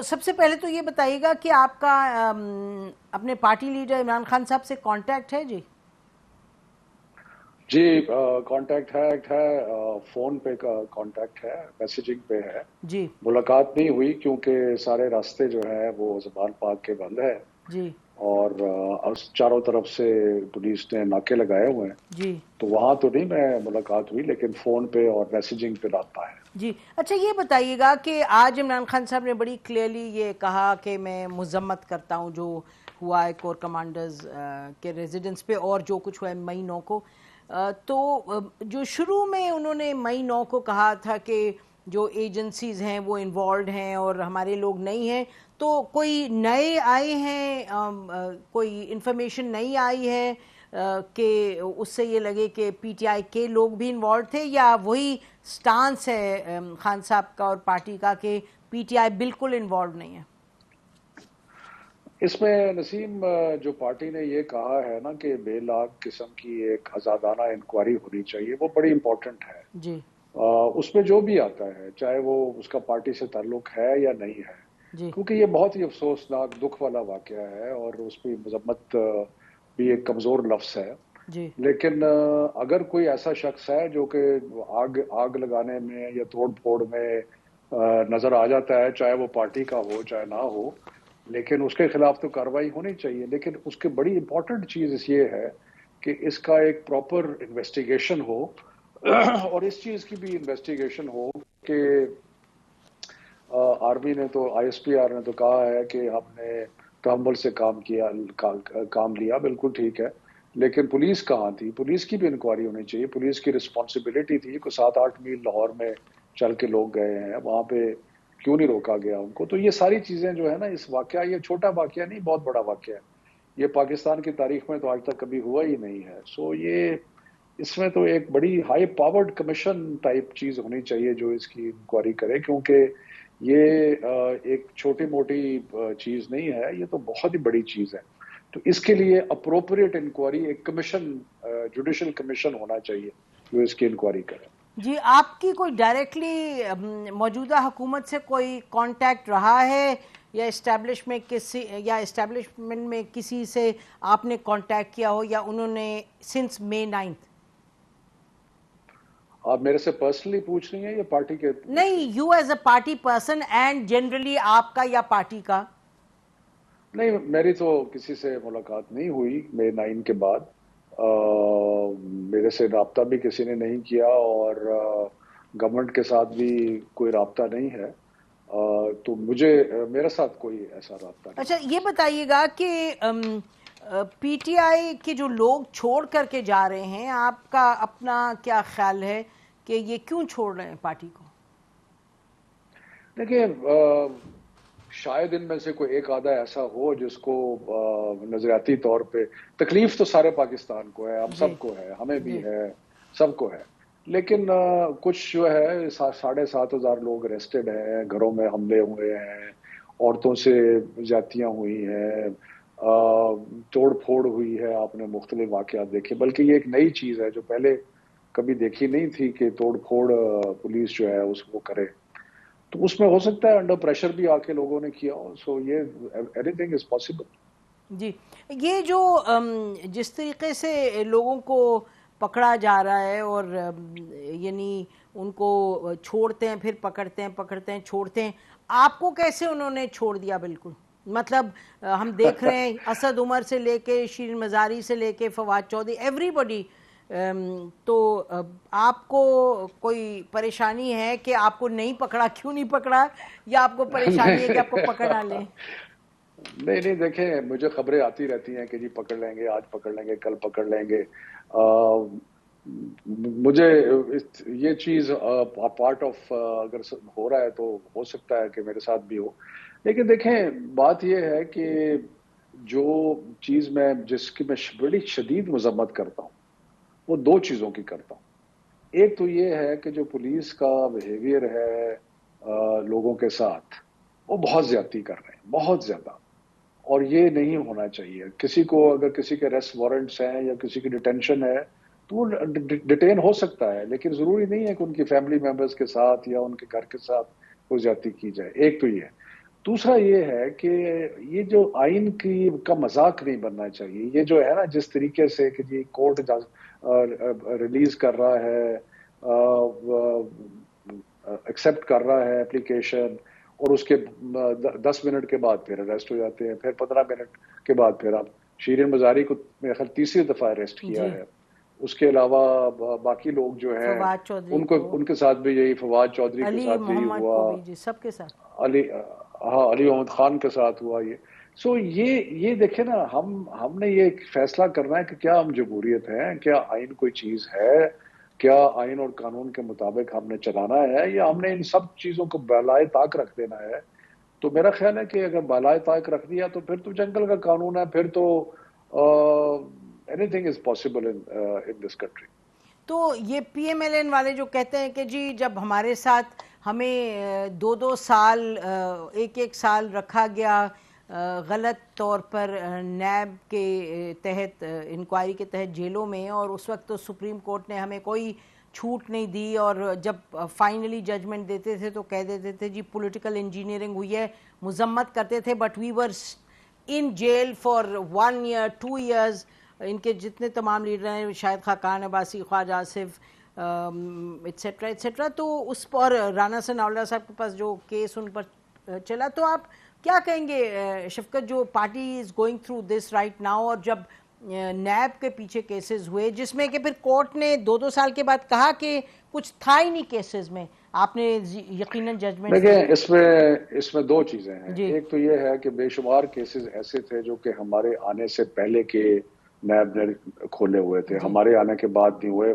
سب سے پہلے تو یہ بتائیے گا کہ آپ کا اپنے پارٹی لیڈر عمران خان صاحب سے کانٹیکٹ ہے جی؟ جی کانٹیکٹ ہے، فون پہ کا کانٹیکٹ ہے، میسیجنگ پہ ہے جی ملاقات نہیں ہوئی کیونکہ سارے راستے جو ہیں وہ زبان پاک کے بند ہے جی اور چاروں طرف سے پولیس نے ناکے لگائے ہوئے ہیں، جی تو وہاں تو نہیں میں ملاقات ہوئی لیکن فون پہ اور میسیجنگ پہ رابطہ ہے۔ جی اچھا یہ بتائیے گا کہ آج عمران خان صاحب نے بڑی کلیئرلی یہ کہا کہ میں مذمت کرتا ہوں جو ہوا ہے کور کمانڈرز کے ریزیڈنس پہ اور جو کچھ ہوا ہے مئی 9 کو، تو جو شروع میں انہوں نے مئی 9 کو کہا تھا کہ جو ایجنسیز ہیں وہ انوالوڈ ہیں اور ہمارے لوگ نہیں ہیں، تو کوئی نئے آئے ہیں، کوئی انفارمیشن نئی آئی ہے کہ اس سے یہ لگے کہ پی ٹی آئی کے لوگ بھی انوالوڈ تھے، یا وہی سٹانس ہے خان صاحب کا اور پارٹی کا کہ پی ٹی آئی بالکل انوالوڈ نہیں ہے؟ اس میں نسیم جو پارٹی نے یہ کہا ہے نا کہ بے لاگ قسم کی ایک آزادانہ انکوائری ہونی چاہیے، وہ بڑی امپورٹنٹ ہے۔ جی اس میں جو بھی آتا ہے چاہے وہ اس کا پارٹی سے تعلق ہے یا نہیں ہے، جی کیونکہ یہ بہت ہی افسوسناک دکھ والا واقعہ ہے اور اس پہ مذمت بھی ایک کمزور لفظ ہے، جی لیکن اگر کوئی ایسا شخص ہے جو کہ آگ لگانے میں یا توڑ پھوڑ میں نظر آ جاتا ہے، چاہے وہ پارٹی کا ہو چاہے نہ ہو، لیکن اس کے خلاف تو کارروائی ہونی چاہیے۔ لیکن اس کی بڑی امپورٹنٹ چیز یہ ہے کہ اس کا ایک پراپر انویسٹیگیشن ہو اور اس چیز کی بھی انویسٹیگیشن ہو کہ آرمی نے تو آئی ایس پی آر نے تو کہا ہے کہ ہم نے تحمل سے کام لیا، بالکل ٹھیک ہے، لیکن پولیس کہاں تھی؟ پولیس کی بھی انکوائری ہونی چاہیے۔ پولیس کی رسپانسبلٹی تھی کہ 7-8 میل لاہور میں چل کے لوگ گئے ہیں، وہاں پہ کیوں نہیں روکا گیا ان کو؟ تو یہ ساری چیزیں جو ہے نا، اس واقعہ، یہ چھوٹا واقعہ نہیں، بہت بڑا واقعہ ہے، یہ پاکستان کی تاریخ میں تو آج تک کبھی ہوا ہی نہیں ہے۔ سو یہ اس میں تو ایک بڑی ہائی پاورڈ کمیشن ٹائپ چیز ہونی چاہیے جو اس کی انکوائری کرے، کیونکہ یہ ایک چھوٹی موٹی چیز نہیں ہے، یہ تو بہت ہی بڑی چیز ہے۔ تو اس کے لیے اپروپریٹ انکوائری، ایک کمیشن، جوڈیشل کمیشن ہونا چاہیے جو اس کی انکوائری کرے۔ جی آپ کی کوئی ڈائریکٹلی موجودہ حکومت سے کوئی کانٹیکٹ رہا ہے، یا اسٹیبلشمنٹ میں کسی سے آپ نے کانٹیکٹ کیا ہو، یا انہوں نے سنس مئی 9؟ آپ میرے سے پرسنلی پوچھ رہی ہیں یا پارٹی کے؟ نہیں، you as a party person and generally آپ کا یا پارٹی کا؟ نہیں، میری تو کسی سے ملاقات نہیں ہوئی مئی 9 کے بعد، میرے سے رابطہ بھی کسی نے نہیں کیا اور گورنمنٹ کے ساتھ بھی کوئی رابطہ نہیں ہے، تو میرے ساتھ کوئی ایسا رابطہ نہیں اچھا ہے۔ یہ بتائیے گا کہ پی ٹی آئی کے جو لوگ چھوڑ کر کے جا رہے ہیں، آپ کا اپنا کیا خیال ہے کہ یہ کیوں چھوڑ رہے ہیں پارٹی کو؟ دیکھیے شاید ان میں سے کوئی ایک آدھا ایسا ہو جس کو نظریاتی طور پہ تکلیف تو سارے پاکستان کو ہے، ہم جی سب کو ہے، ہمیں بھی جی ہے، سب کو ہے، لیکن کچھ جو ہے 7,500 لوگ اریسٹڈ ہیں، گھروں میں حملے ہوئے ہیں، عورتوں سے زیادتیاں ہوئی ہیں، توڑ پھوڑ ہوئی ہے، آپ نے مختلف واقعات دیکھے، بلکہ یہ ایک نئی چیز ہے جو پہلے کبھی دیکھی نہیں تھی کہ توڑ پھوڑ پولیس جو ہے اس کو کرے، تو اس میں ہو سکتا ہے انڈر پریشر بھی آ کے لوگوں نے کیا ہو، سو یہ اینی تھنگ از پاسبل۔ جی یہ جو جس طریقے سے لوگوں کو پکڑا جا رہا ہے اور یعنی ان کو چھوڑتے ہیں پھر پکڑتے ہیں چھوڑتے ہیں، آپ کو کیسے انہوں نے چھوڑ دیا بالکل؟ مطلب ہم دیکھ رہے ہیں اسد عمر سے لے کے شیرین مزاری سے لے کے فواد چودھری، ایوری بڈی، تو آپ کو کوئی پریشانی ہے کہ آپ کو نہیں پکڑا، کیوں نہیں پکڑا، یا آپ کو پریشانی ہے کہ آپ کو پکڑ نہ لیں؟ نہیں دیکھیں، مجھے خبریں آتی رہتی ہیں کہ جی پکڑ لیں گے، آج پکڑ لیں گے، کل پکڑ لیں گے، مجھے یہ چیز پارٹ آف اگر ہو رہا ہے تو ہو سکتا ہے کہ میرے ساتھ بھی ہو، لیکن دیکھیں بات یہ ہے کہ جو چیز جس کی میں بڑی شدید مذمت کرتا ہوں وہ دو چیزوں کی کرتا ہوں۔ ایک تو یہ ہے کہ جو پولیس کا بیہیویئر ہے لوگوں کے ساتھ، وہ بہت زیادتی کر رہے ہیں، بہت زیادہ، اور یہ نہیں ہونا چاہیے۔ کسی کو اگر کسی کے ریسٹ وارنٹس ہیں یا کسی کی ڈیٹینشن ہے تو وہ ڈیٹین ہو سکتا ہے، لیکن ضروری نہیں ہے کہ ان کی فیملی ممبرز کے ساتھ یا ان کے گھر کے ساتھ کوئی زیادتی کی جائے۔ ایک تو یہ ہے۔ دوسرا یہ ہے کہ یہ جو آئین کا مذاق نہیں بننا چاہیے. یہ جو ہے نا جس طریقے سے کہ جی کورٹ ریلیز کر رہا ہے, ایکسیپٹ کر رہا ہے اپلیکیشن, اور اس کے 10 منٹ کے بعد پھر اریسٹ ہو جاتے ہیں, پھر 15 منٹ کے بعد پھر آپ شیرین مزاری کو میرے خیال تیسری دفعہ اریسٹ کیا ہے. اس کے علاوہ باقی لوگ جو ہیں ان کے ساتھ بھی یہی, فواد چودھری کے ساتھ بھی ہوا, سب کے ساتھ علی محمد خان کے ساتھ ہوا یہ. سو یہ دیکھیں نا, ہم نے یہ فیصلہ کرنا ہے کہ کیا ہم جمہوریت ہیں, کیا آئین کوئی چیز ہے, کیا آئین اور قانون کے مطابق ہم نے چلانا ہے, یا ہم نے ان سب چیزوں کو بالائے طاق رکھ دینا ہے. تو میرا خیال ہے کہ اگر بالائے طاق رکھ دیا تو پھر تو جنگل کا قانون ہے, پھر تو anything is possible in this country. تو یہ پی ایم ایل این والے جو کہتے ہیں کہ جی جب ہمارے ساتھ ہمیں 2 سال 1 سال رکھا گیا غلط طور پر نیب کے تحت, انکوائری کے تحت جیلوں میں, اور اس وقت تو سپریم کورٹ نے ہمیں کوئی چھوٹ نہیں دی, اور جب فائنلی ججمنٹ دیتے تھے تو کہہ دیتے تھے جی پولیٹیکل انجینئرنگ ہوئی ہے, مذمت کرتے تھے, but we were in jail for 1 year 2 years. ان کے جتنے تمام لیڈر ہیں, شاہد خاقان عباسی, خواجہ آصف ایٹسیٹرا ایٹسیٹرا, تو اس پر رانا ثناءاللہ صاحب کے پاس جو کیس ان پر چلا, تو آپ کیا کہیں گے شفقت, جو party is going through this right now, اور جب نیب کے پیچھے کیسز ہوئے جس میں کہ پھر کورٹ نے 2 سال کے بعد کہا کہ کچھ تھا ہی نہیں کیسز میں, آپ نے یقیناً ججمنٹ دیکھیں اس میں 2 چیزیں ہیں. ایک تو یہ ہے کہ بے شمار کیسز ایسے تھے جو کہ ہمارے آنے سے پہلے کے نیب نے کھولے ہوئے تھے, ہمارے آنے کے بعد نہیں ہوئے.